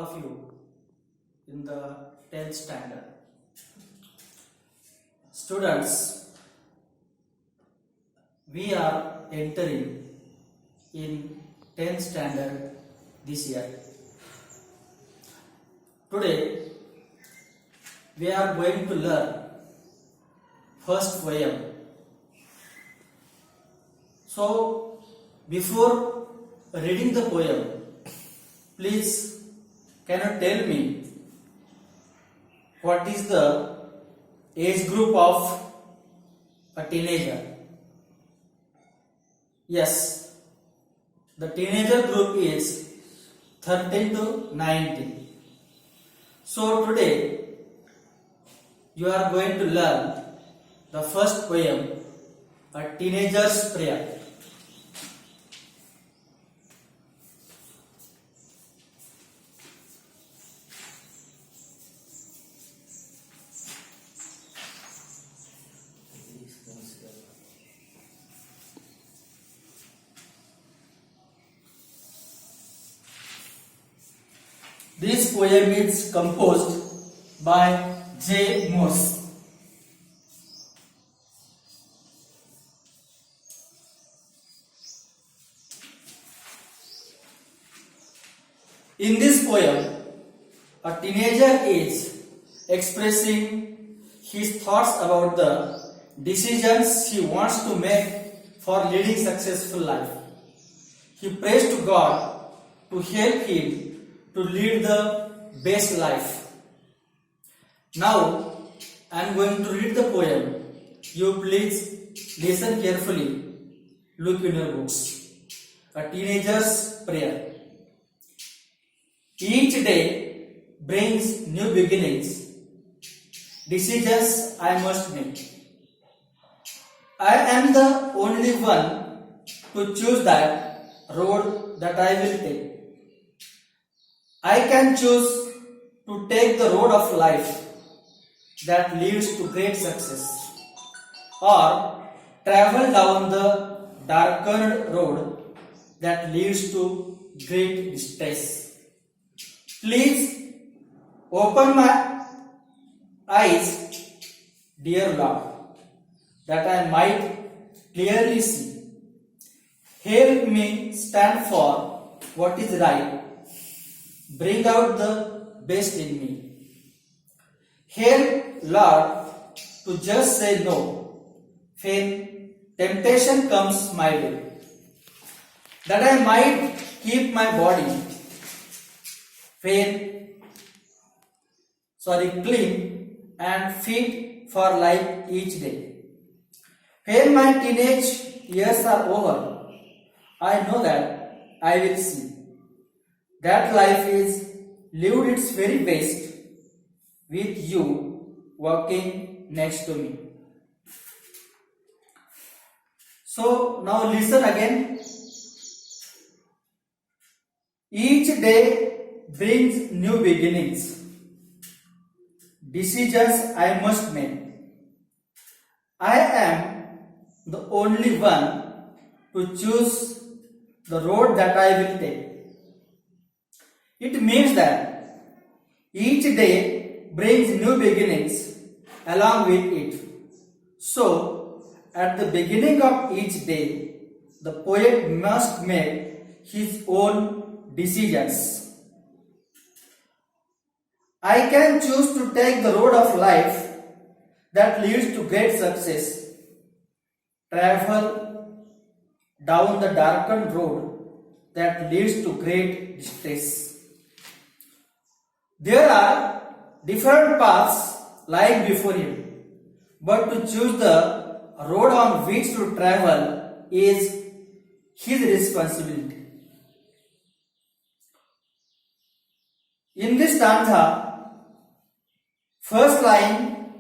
of you in the 10th standard. Students, we are entering in 10th standard this year. Today, we are going to learn first poem. So, before reading the poem, please can you tell me what is the age group of a teenager? Yes, the teenager group is 13 to 19. So today you are going to learn the first poem, A Teenager's Prayer. This poem is composed by J. Morse. In this poem, a teenager is expressing his thoughts about the decisions he wants to make for leading successful life. He prays to God to help him to lead the best life. Now, I am going to read the poem. You please listen carefully. Look in your books. A Teenager's Prayer. Each day brings new beginnings. Decisions I must make. I am the only one to choose that road that I will take. I can choose to take the road of life that leads to great success, or travel down the darkened road that leads to great distress. Please open my eyes, dear Lord, that I might clearly see. Help me stand for what is right. Bring out the best in me. Help, Lord, to just say no when temptation comes my way, that I might keep my body clean and fit for life each day. When my teenage years are over, I know that I will see that life is lived its very best with you walking next to me. So now listen again. Each day brings new beginnings. Decisions I must make. I am the only one to choose the road that I will take. It means that each day brings new beginnings along with it. So, at the beginning of each day, the poet must make his own decisions. I can choose to take the road of life that leads to great success, travel down the darkened road that leads to great distress. There are different paths lying before him, but to choose the road on which to travel is his responsibility. In this stanza, first line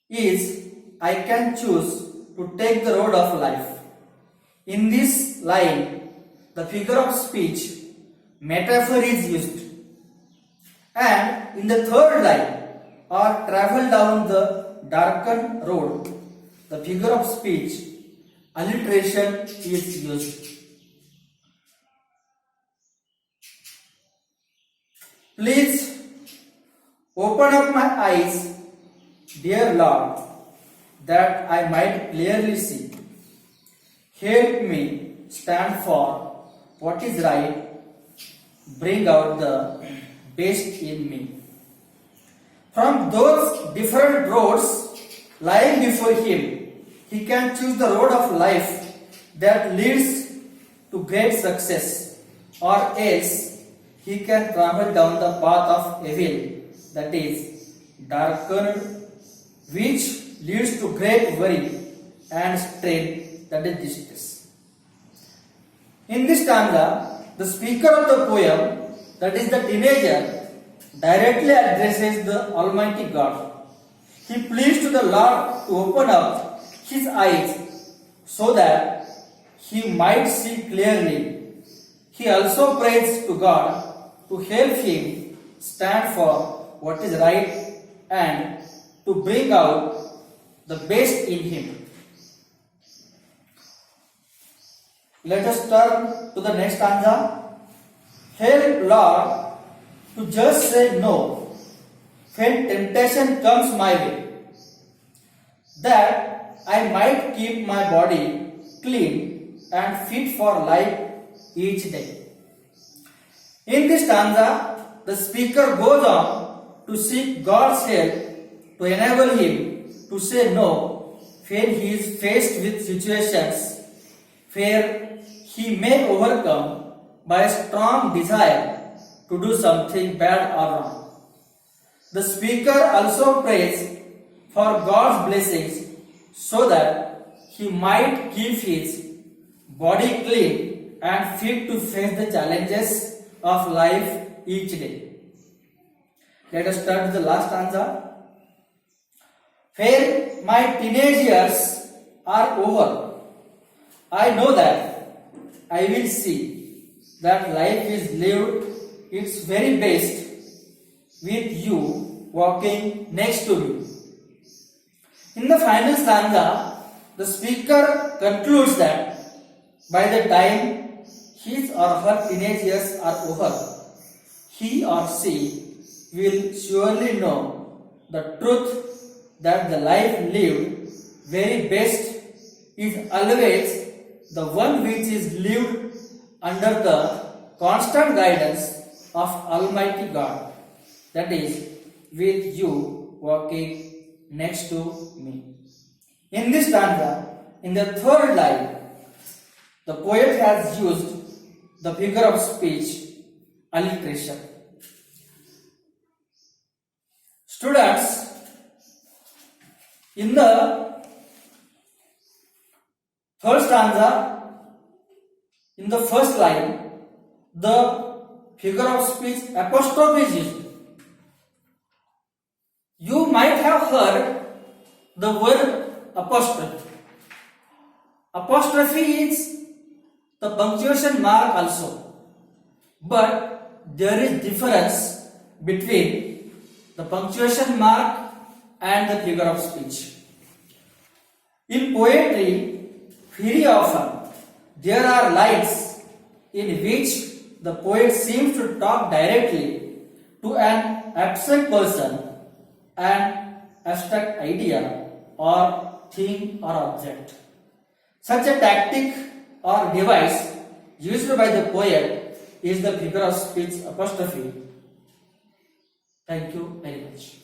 is I can choose to take the road of life. In this line, the figure of speech metaphor is used. And in the third line, or travel down the darkened road, the figure of speech alliteration is used. Please open up my eyes, dear Lord, that I might clearly see. Help me stand for what is right. Bring out the best in me. From those different roads lying before him, he can choose the road of life that leads to great success, or else he can travel down the path of evil, that is darkened, which leads to great worry and strain, that is distress. In this stanza, the speaker of the poem, that is the teenager, directly addresses the Almighty God. He pleads to the Lord to open up his eyes so that he might see clearly. He also prays to God to help him stand for what is right and to bring out the best in him. Let us turn to the next stanza. Help, Lord, to just say no when temptation comes my way, that I might keep my body clean and fit for life each day. In this stanza, the speaker goes on to seek God's help to enable him to say no when he is faced with situations where he may overcome by a strong desire to do something bad or wrong. The speaker also prays for God's blessings so that he might keep his body clean and fit to face the challenges of life each day. Let us start with the last stanza. Where my teenage years are over, I know that I will see that life is lived its very best with you walking next to me. In the final stanza, the speaker concludes that by the time his or her teenage years are over, he or she will surely know the truth that the life lived very best is always the one which is lived under the constant guidance of Almighty God, that is, with you walking next to me. In this stanza, in the third line, the poet has used the figure of speech alliteration. Students, in the third stanza, in the first line, the figure of speech apostrophe is used. You might have heard the word apostrophe. Apostrophe is the punctuation mark also, but there is difference between the punctuation mark and the figure of speech. In poetry, very often there are lines in which the poet seems to talk directly to an absent person, an abstract idea or thing or object. Such a tactic or device used by the poet is the figure of speech apostrophe. Thank you very much.